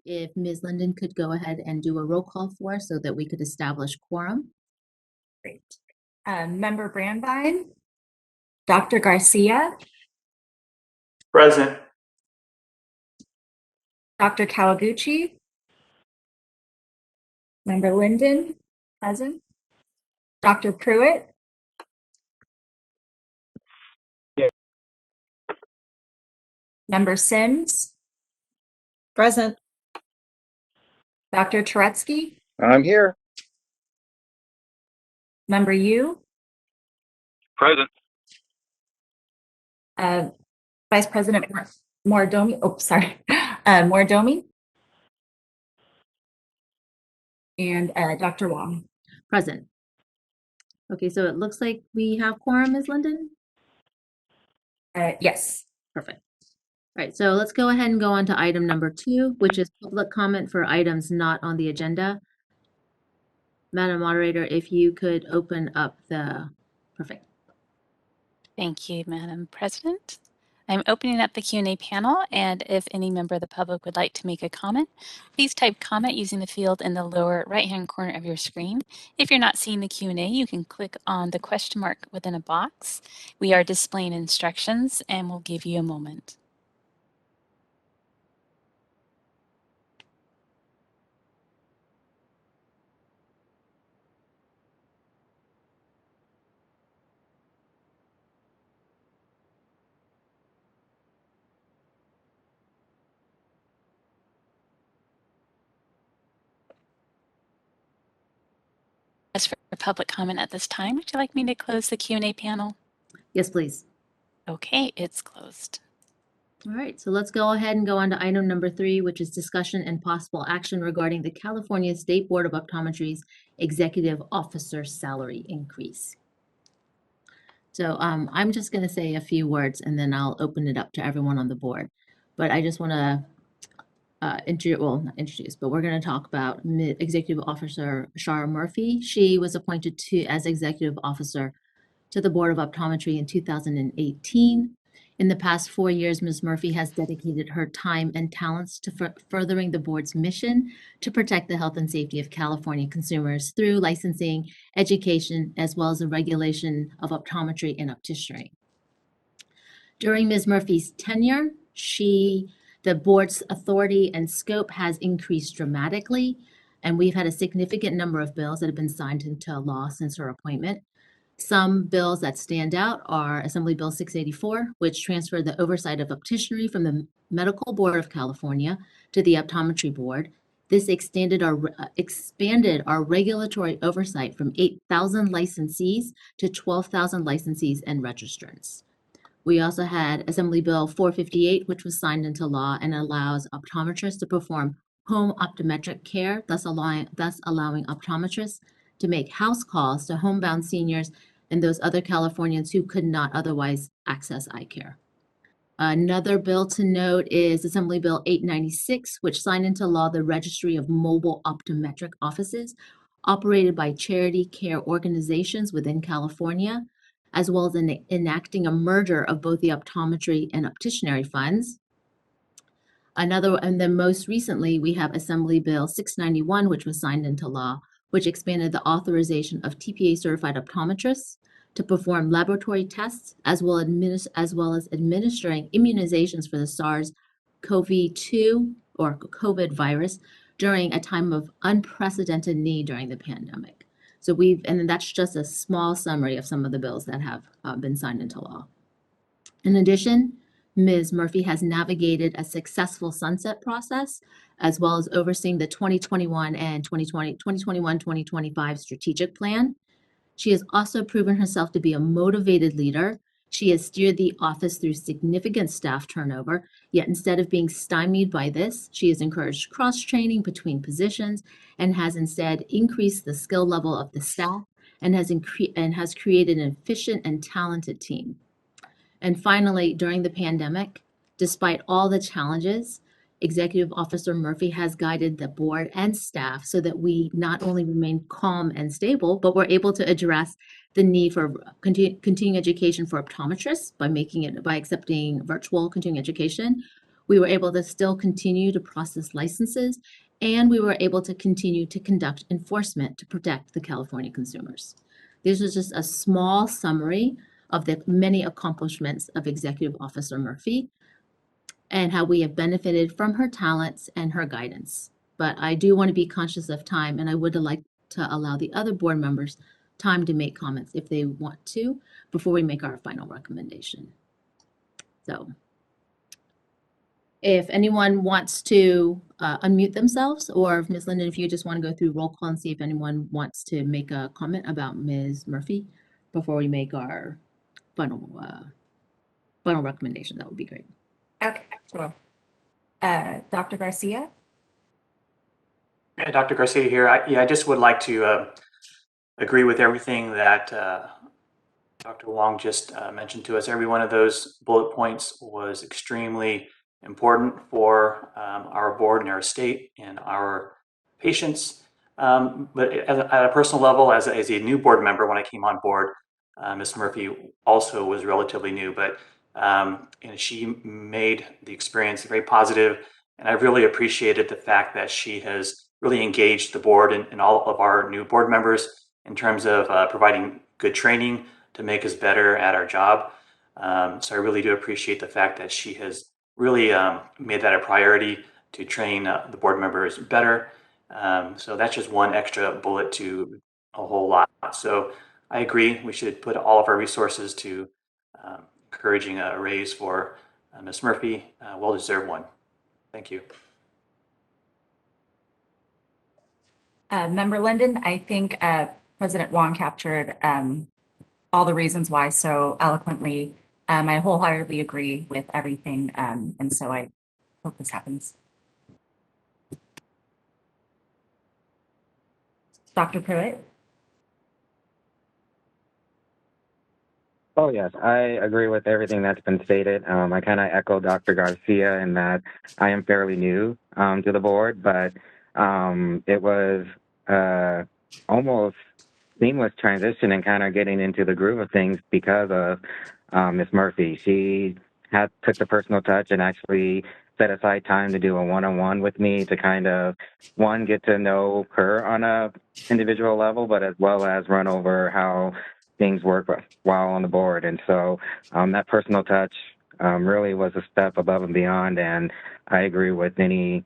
if Ms. Linden could go ahead and do a roll call for us so that we could establish quorum. Great. Member Brandvine, Dr. Garcia, Present. Dr. Kawaguchi, Member Linden, present. Dr. Pruitt, Here. Member Sims, Present. Dr. Turetsky, I'm here. Member Yu, Present. Vice President Mordomi, Mordomi, and Dr. Wong. Present. Okay, so it looks like we have quorum, Ms. Linden? Yes. Perfect. All right, so let's go ahead and go on to item number 2, which is public comment for items not on the agenda. Madam Moderator, if you could open up perfect. Thank you, Madam President. I'm opening up the Q&A panel, and if any member of the public would like to make a comment, please type comment using the field in the lower right-hand corner of your screen. If you're not seeing the Q&A, you can click on the question mark within a box. We are displaying instructions, and we'll give you a moment. As for public comment at this time, would you like me to close the Q&A panel? Yes, please. Okay, it's closed. All right, so let's go ahead and go on to item number 3, which is discussion and possible action regarding the California State Board of Optometry's executive officer salary increase. So I'm just going to say a few words and then I'll open it up to everyone on the board. But I just want to not introduce, but we're going to talk about Executive Officer Shara Murphy. She was appointed as Executive Officer to the Board of Optometry in 2018. In the past 4 years, Ms. Murphy has dedicated her time and talents to furthering the board's mission to protect the health and safety of California consumers through licensing, education, as well as the regulation of optometry and opticianry. During Ms. Murphy's tenure, the board's authority and scope has increased dramatically, and we've had a significant number of bills that have been signed into law since her appointment. Some bills that stand out are Assembly Bill 684, which transferred the oversight of opticianry from the Medical Board of California to the Optometry Board. This expanded our regulatory oversight from 8,000 licensees to 12,000 licensees and registrants. We also had Assembly Bill 458, which was signed into law and allows optometrists to perform home optometric care, thus allowing optometrists to make house calls to homebound seniors and those other Californians who could not otherwise access eye care. Another bill to note is Assembly Bill 896, which signed into law the Registry of Mobile Optometric Offices operated by charity care organizations within California, as well as enacting a merger of both the optometry and opticianry funds. And then most recently, we have Assembly Bill 691, which was signed into law, which expanded the authorization of TPA-certified optometrists to perform laboratory tests, as well as administering immunizations for the SARS-CoV-2 or COVID virus during a time of unprecedented need during the pandemic. So and that's just a small summary of some of the bills that have been signed into law. In addition, Ms. Murphy has navigated a successful sunset process, as well as overseeing the 2021 and 2025 strategic plan. She has also proven herself to be a motivated leader. She has steered the office through significant staff turnover, yet instead of being stymied by this, she has encouraged cross-training between positions and has instead increased the skill level of the staff and has created an efficient and talented team. And finally, during the pandemic, despite all the challenges, Executive Officer Murphy has guided the board and staff so that we not only remain calm and stable, but we're able to address the need for continuing education for optometrists by accepting virtual continuing education. We were able to still continue to process licenses, and we were able to continue to conduct enforcement to protect the California consumers. This is just a small summary of the many accomplishments of Executive Officer Murphy and how we have benefited from her talents and her guidance. But I do want to be conscious of time, and I would like to allow the other board members time to make comments if they want to before we make our final recommendation. So if anyone wants to unmute themselves, or if Ms. Linden, if you just want to go through roll call and see if anyone wants to make a comment about Ms. Murphy before we make our final recommendation, that would be great. Okay, sure. Dr. Garcia? Yeah, Dr. Garcia here. I just would like to agree with everything that Dr. Wong just mentioned to us. Every one of those bullet points was extremely important for our board and our state and our patients. But at a personal level, as a new board member, when I came on board, Ms. Murphy also was relatively new, but and she made the experience very positive. And I really appreciated the fact that she has really engaged the board and all of our new board members in terms of providing good training to make us better at our job. So I really do appreciate the fact that she has really made that a priority to train the board members better. So that's just one extra bullet to a whole lot. So I agree, we should put all of our resources to encouraging a raise for Ms. Murphy, well-deserved one. Thank you. Member Linden, I think President Wong captured all the reasons why so eloquently. I wholeheartedly agree with everything, and so I hope this happens. Dr. Pruitt? Oh, yes, I agree with everything that's been stated. I kind of echo Dr. Garcia in that I am fairly new to the board, but it was almost seamless transition and kind of getting into the groove of things because of Ms. Murphy. She took the personal touch and actually set aside time to do a one-on-one with me to kind of, one, get to know her on a individual level, but as well as run over how things work while on the board. And so that personal touch really was a step above and beyond, and I agree with any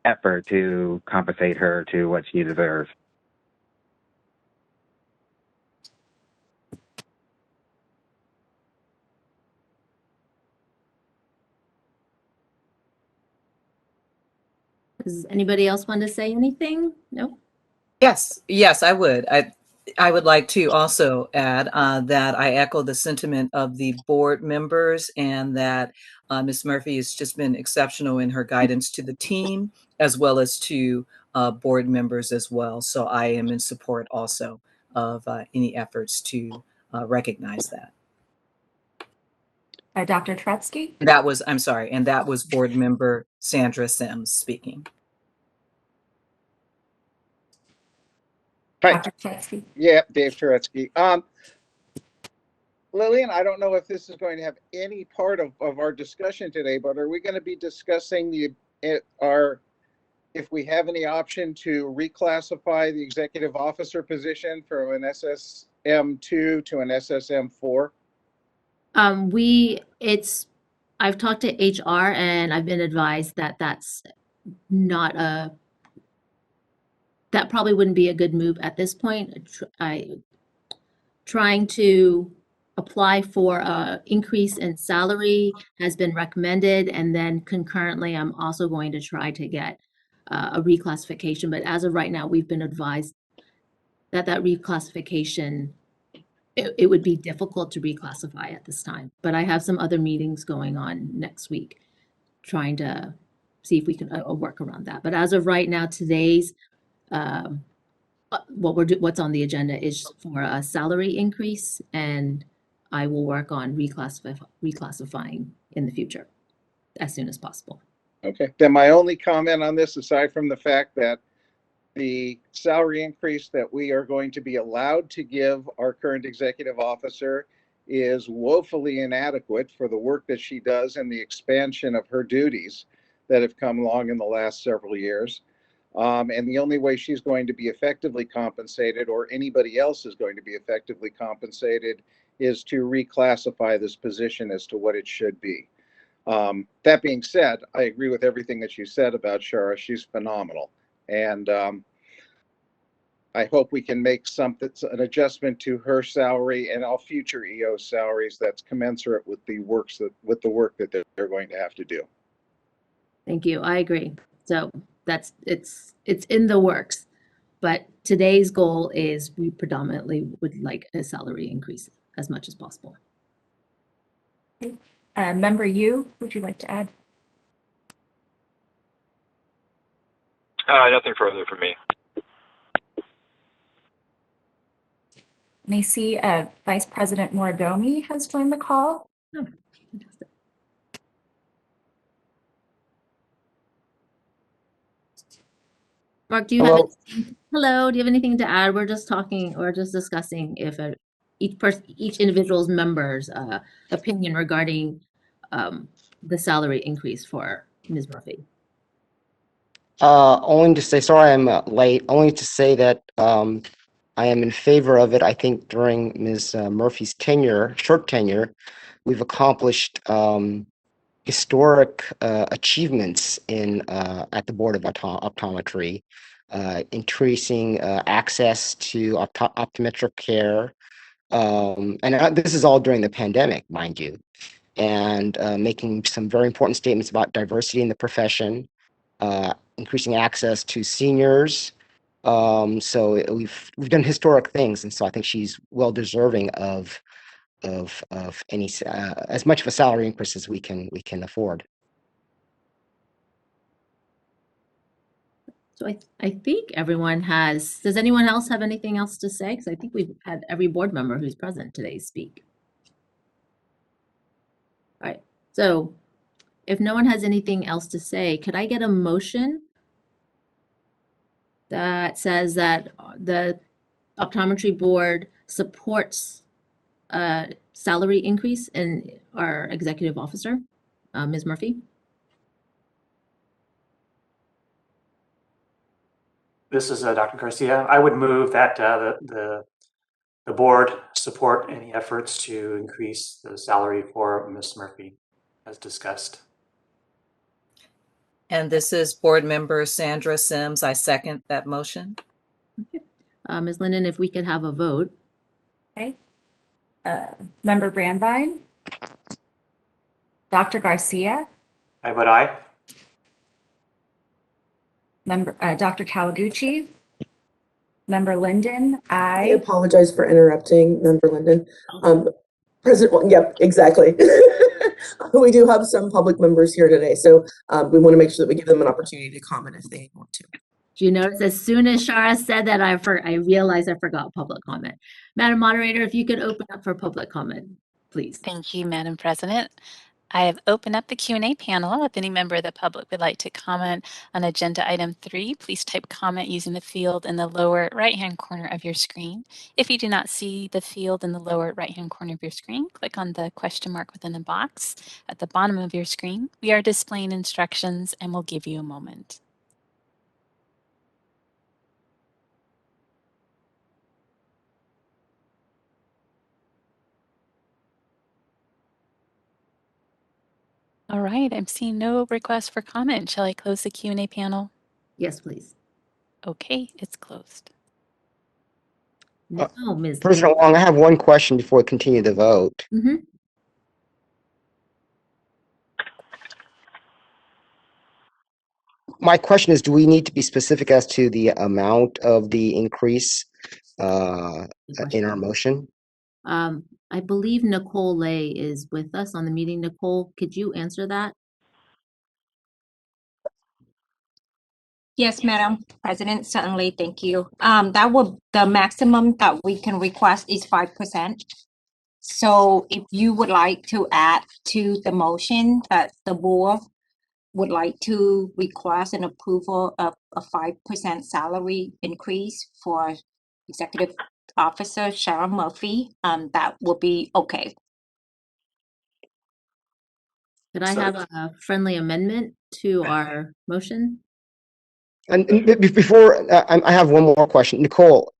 effort to compensate her to what she deserves. Does anybody else want to say anything? No? Yes, I would. I would like to also add that I echo the sentiment of the board members, and that Ms. Murphy has just been exceptional in her guidance to the team as well as to board members as well. So I am in support also of any efforts to recognize that. Dr. Tretsky? I'm sorry, and that was board member Sandra Sims speaking. Hi. Dr. Tretsky? Yeah, Dave Turetsky. Lillian, I don't know if this is going to have any part of our discussion today, but are we going to be discussing if we have any option to reclassify the executive officer position from an SSM2 to an SSM4? I've talked to HR and I've been advised that that's not that probably wouldn't be a good move at this point. Trying to apply for a increase in salary has been recommended, and then concurrently, I'm also going to try to get a reclassification. But as of right now, we've been advised that reclassification, it would be difficult to reclassify at this time. But I have some other meetings going on next week, trying to see if we can work around that. But as of right now, today's what's on the agenda is for a salary increase, and I will work on reclassifying in the future as soon as possible. Okay, then my only comment on this, aside from the fact that the salary increase that we are going to be allowed to give our current executive officer is woefully inadequate for the work that she does and the expansion of her duties that have come along in the last several years. And the only way she's going to be effectively compensated, or anybody else is going to be effectively compensated, is to reclassify this position as to what it should be. That being said, I agree with everything that you said about Shara. She's phenomenal. And I hope we can make an adjustment to her salary and all future EO salaries that's commensurate with the work that they're going to have to do. Thank you. I agree. So it's in the works, but today's goal is we predominantly would like a salary increase as much as possible. Member Yu, would you like to add? Nothing further from me. And I see Vice President Morigomi has joined the call. Oh, fantastic. Mark, do you have hello? Do you have anything to add? We're just discussing if each individual's member's opinion regarding the salary increase for Ms. Murphy. Only to say, sorry I'm late, only to say that I am in favor of it. I think during Ms. Murphy's short tenure, we've accomplished historic achievements at the Board of Optometry, increasing access to optometric care. And this is all during the pandemic, mind you, and making some very important statements about diversity in the profession, increasing access to seniors. So we've done historic things, and so I think she's well deserving of any as much of a salary increase as we can afford. So I think everyone has. Does anyone else have anything else to say? Because I think we've had every board member who's present today speak. All right. So if no one has anything else to say, could I get a motion that says that the optometry board supports a salary increase in our executive officer, Ms. Murphy? This is Dr. Garcia. I would move that the board support any efforts to increase the salary for Ms. Murphy as discussed. And this is board member Sandra Sims. I second that motion. Okay. Ms. Linden, if we could have a vote. Okay. Member Brandvine? Dr. Garcia? I vote aye. Member Dr. Kawaguchi? Member Linden? I Aye. apologize for interrupting, Member Linden. President, yep, exactly. We do have some public members here today, so we want to make sure that we give them an opportunity to comment if they want to. Do you notice as soon as Shara said that, I realized I forgot public comment. Madam Moderator, if you could open up for public comment, please. Thank you, Madam President. I have opened up the Q&A panel. If any member of the public would like to comment on agenda item 3, please type comment using the field in the lower right-hand corner of your screen. If you do not see the field in the lower right-hand corner of your screen, click on the question mark within the box at the bottom of your screen. We are displaying instructions and we'll give you a moment. All right, I'm seeing no requests for comment. Shall I close the Q&A panel? Yes, please. Okay, it's closed. No, Ms. President Wong, I have one question before we continue the vote. Mm-hmm. My question is, do we need to be specific as to the amount of the increase in our motion? I believe Nicole Lay is with us on the meeting. Nicole, could you answer that? Yes, Madam President, certainly, thank you. The maximum that we can request is 5%. So if you would like to add to the motion that the board would like to request an approval of a 5% salary increase for executive Officer Sharon Murphy, that will be okay. Could I have a friendly amendment to our motion? And before, I have one more question. Nicole,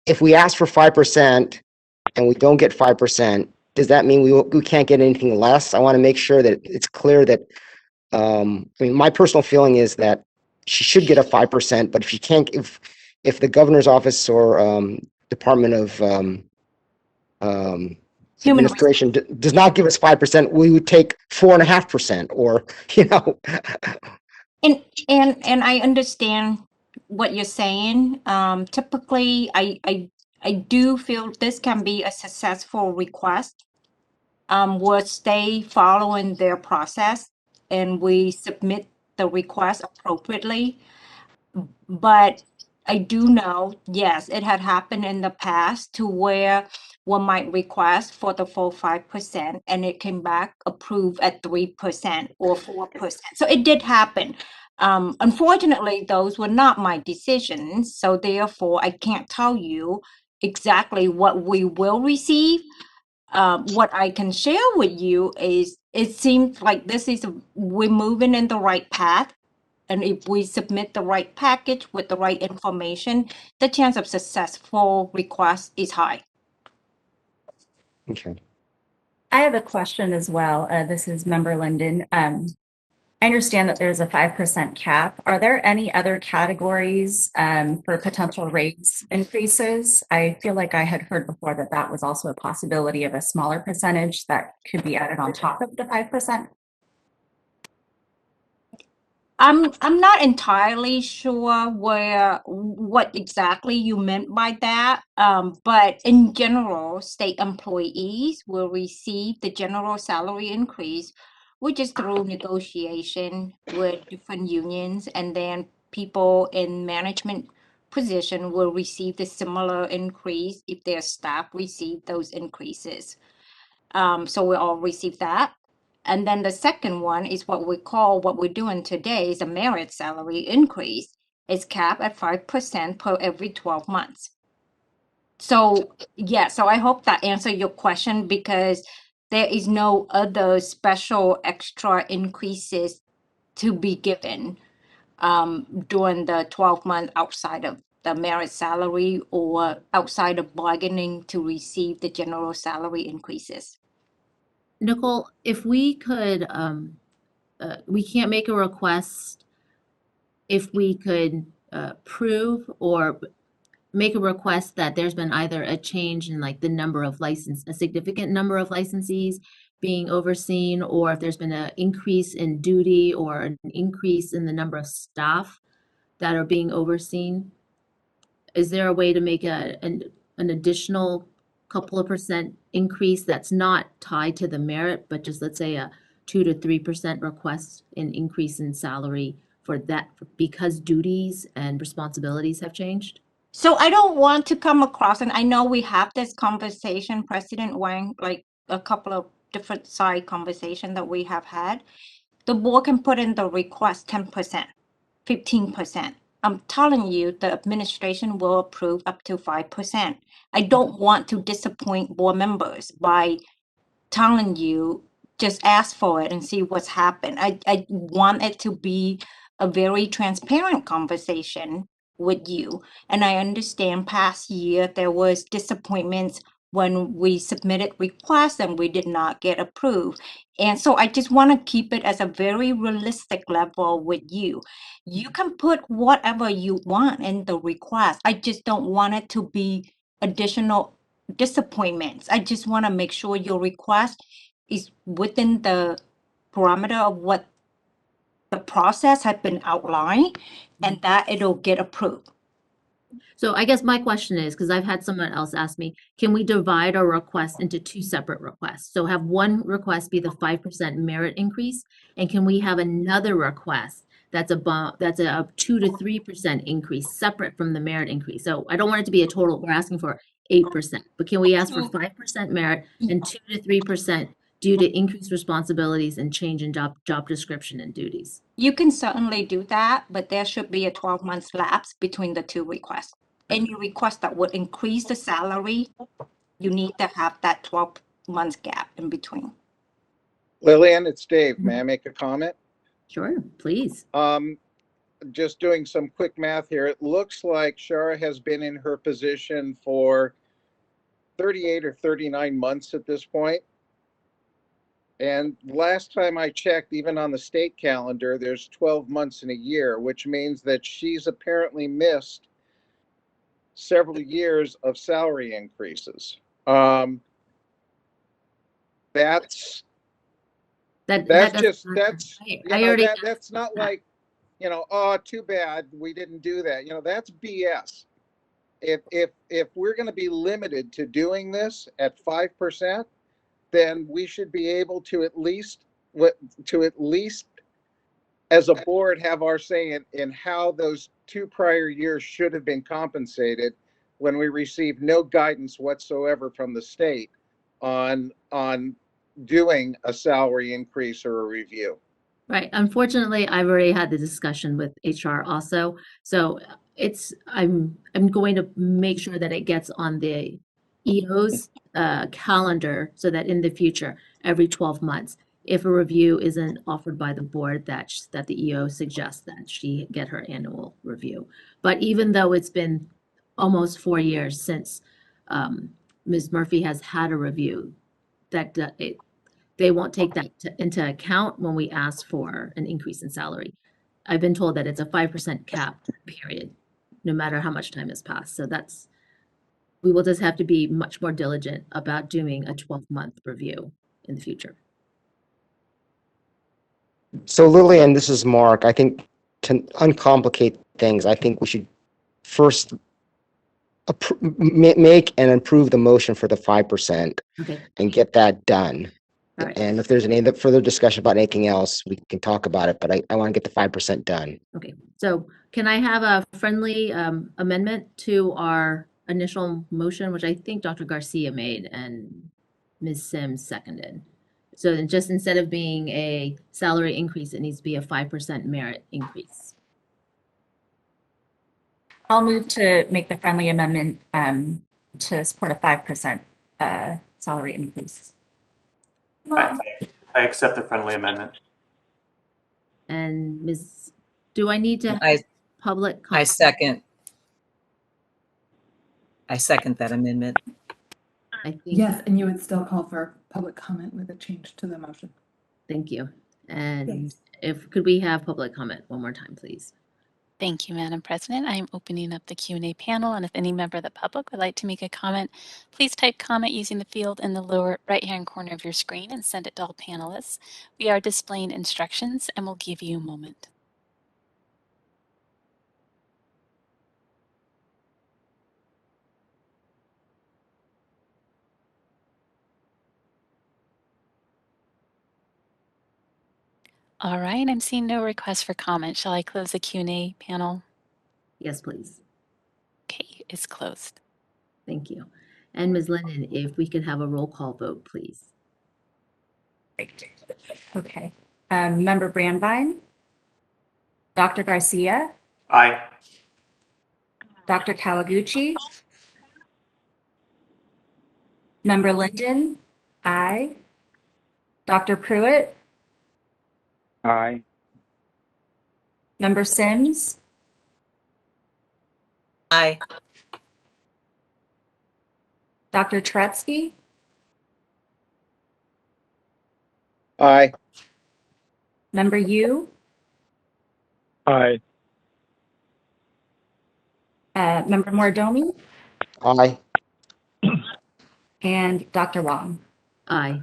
if we ask for 5% and we don't get 5%, does that mean we can't get anything less? I want to make sure that it's clear that, I mean, my personal feeling is that she should get a 5%, but if she can't, if the governor's office or Department of Human Administration does not give us 5%, we would take 4.5%, or, you know. And I understand what you're saying. Typically, I do feel this can be a successful request. We'll stay following their process and we submit the request appropriately. But I do know, yes, it had happened in the past to where one might request for the full 5% and it came back approved at 3% or 4%. So it did happen. Unfortunately, those were not my decisions. So therefore, I can't tell you exactly what we will receive. What I can share with you is it seems like we're moving in the right path. And if we submit the right package with the right information, the chance of successful request is high. Okay. I have a question as well. This is Member Linden. I understand that there's a 5% cap. Are there any other categories for potential rates increases? I feel like I had heard before that that was also a possibility of a smaller percentage that could be added on top of the 5%. I'm not entirely sure what exactly you meant by that. But in general, state employees will receive the general salary increase, which is through negotiation with different unions, and then people in management position will receive the similar increase if their staff receive those increases. So we all receive that. And then the second one is what we're doing today is a merit salary increase. It's capped at 5% per every 12 months. So yeah, so I hope that answered your question because there is no other special extra increases to be given during the 12 months outside of the merit salary or outside of bargaining to receive the general salary increases. Nicole, if we could, we can't make a request if we could prove or make a request that there's been either a change in like the number of a significant number of licensees being overseen, or if there's been an increase in duty or an increase in the number of staff that are being overseen. Is there a way to make an additional couple of percent increase that's not tied to the merit, but just let's say a 2 to 3% request in increase in salary for that because duties and responsibilities have changed? So I don't want to come across, and I know we have this conversation, President Wang, like a couple of different side conversation that we have had. The board can put in the request 10%, 15%. I'm telling you, the administration will approve up to 5%. I don't want to disappoint board members by telling you, just ask for it and see what's happened. I want it to be a very transparent conversation with you. And I understand past year there was disappointments when we submitted requests and we did not get approved. And so I just want to keep it as a very realistic level with you. You can put whatever you want in the request. I just don't want it to be additional disappointments. I just want to make sure your request is within the parameter of what the process had been outlined and that it'll get approved. So I guess my question is, because I've had someone else ask me, can we divide our request into two separate requests? So have one request be the 5% merit increase, and can we have another request that's a 2 to 3% increase separate from the merit increase? So I don't want it to be a total, we're asking for 8%, but can we ask for 5% merit and 2 to 3% due to increased responsibilities and change in job description and duties? You can certainly do that, but there should be a 12 months lapse between the two requests. any request that would increase the salary, you need to have that 12 months gap in between. Lillian, it's Dave. May I make a comment? Sure, please. Just doing some quick math here. It looks like Shara has been in her position for 38 or 39 months at this point. And last time I checked, even on the state calendar, there's 12 months in a year, which means that she's apparently missed several years of salary increases. That's not like, oh, too bad we didn't do that. That's BS. If we're going to be limited to doing this at 5%, then we should be able to at least as a board have our say in how those 2 prior years should have been compensated when we received no guidance whatsoever from the state on doing a salary increase or a review. Right. Unfortunately, I've already had the discussion with HR also. So I'm going to make sure that it gets on the EO's calendar so that in the future, every 12 months, if a review isn't offered by the board, that the EO suggests that she get her annual review. But even though it's been almost 4 years since Ms. Murphy has had a review, they won't take that into account when we ask for an increase in salary. I've been told that it's a 5% cap, period, no matter how much time has passed. So we will just have to be much more diligent about doing a 12-month review in the future. So Lillian, this is Mark. I think to uncomplicate things, I think we should first make and approve the motion for the 5% Okay. and get that done. All right. And if there's any further discussion about anything else, we can talk about it, but I want to get the 5% done. Okay. So can I have a friendly amendment to our initial motion, which I think Dr. Garcia made and Ms. Sims seconded? So then just instead of being a salary increase, it needs to be a 5% merit increase. I'll move to make the friendly amendment to support a 5% salary increase. I accept the friendly amendment. And do I need to have public I comment? second that amendment. I think. Yes, and you would still call for public comment with a change to the motion. Thank you. And Yes. could we have public comment one more time, please? Thank you, Madam President. I am opening up the Q&A panel, and if any member of the public would like to make a comment, please type comment using the field in the lower right-hand corner of your screen and send it to all panelists. We are displaying instructions, and we'll give you a moment. All right, I'm seeing no requests for comment. Shall I close the Q&A panel? Yes, please. Okay, it's closed. Thank you. And Ms. Lennon, if we could have a roll call vote, please. Okay. Member Brandvine, Dr. Garcia, Aye. Dr. Kawaguchi, Member Linden, aye. Dr. Pruitt, Aye. Member Sims, Aye. Dr. Turetsky, Aye. Member Yu, Aye. Member Mordomi, Aye. and Dr. Wong. Aye.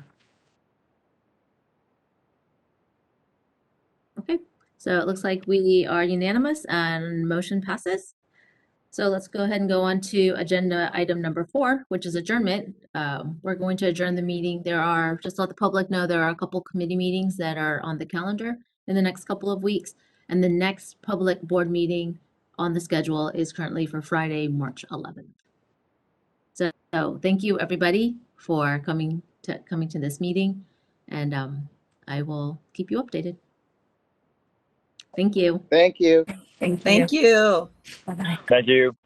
Okay, so it looks like we are unanimous and motion passes. So let's go ahead and go on to agenda item number 4, which is adjournment. We're going to adjourn the meeting. Just to let the public know, there are a couple committee meetings that are on the calendar in the next couple of weeks. And the next public board meeting on the schedule is currently for Friday, March 11th. So thank you, everybody, for coming to this meeting. And I will keep you updated. Thank you. Thank you. Thank you. Thank you. Bye-bye. Thank you.